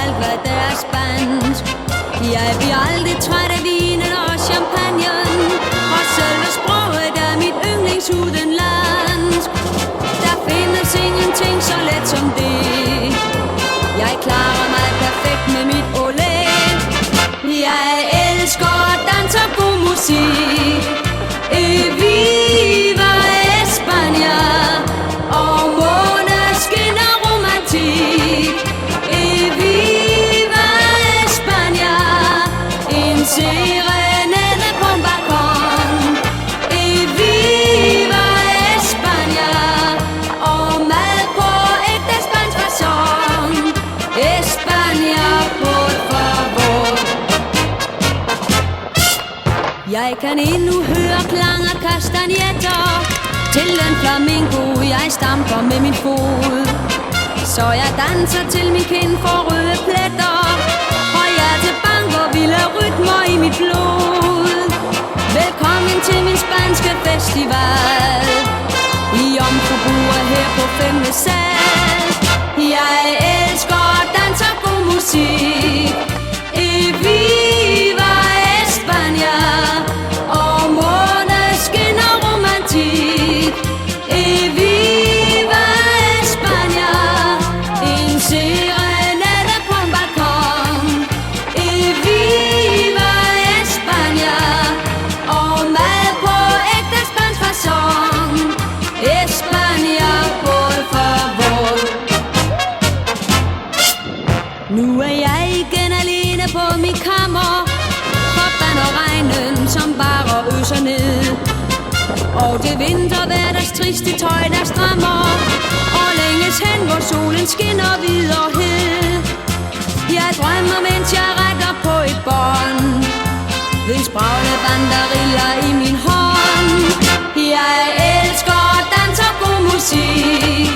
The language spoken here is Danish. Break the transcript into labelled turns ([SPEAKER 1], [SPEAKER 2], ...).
[SPEAKER 1] alt hvad der er spændt. Jeg bliver aldrig træt af vinen og champagnen, og selve sproget er mit yndlingsudenland. Der findes ingenting så let som det. Jeg klarer mig perfekt med mit olé. Jeg elsker dans og god musik. Viva España og måneskin og romantik. Viva España, en serenade på en balkon. Viva España og mad på ægte spansk facon. España, por favor. Jeg kan endnu høre klang af kastanjetter til den flamingo, jeg stamper med min fod. Så jeg danser til min kind får røde pletter, og hjertet banker vilde rytmer i mit blod. Velkommen til min spanske festival i Jomfrubure her på 5. sal. Jeg elsker dans og god musik. Viva España og måneskin og romantik. Viva España, en serenade på en balkon. Viva España og mad på ægte spansk facon. España, por favor. Nu er jeg igen alene på mit kammer, for vand og regnen som bare øser ned. Og det vinterhverdags triste tøj der strammer, og længes hen hvor solen skinner hvid og hed. Jeg drømmer mens jeg rækker på et bånd, ved spraglende banderiller i min hånd. Jeg elsker dans og god musik.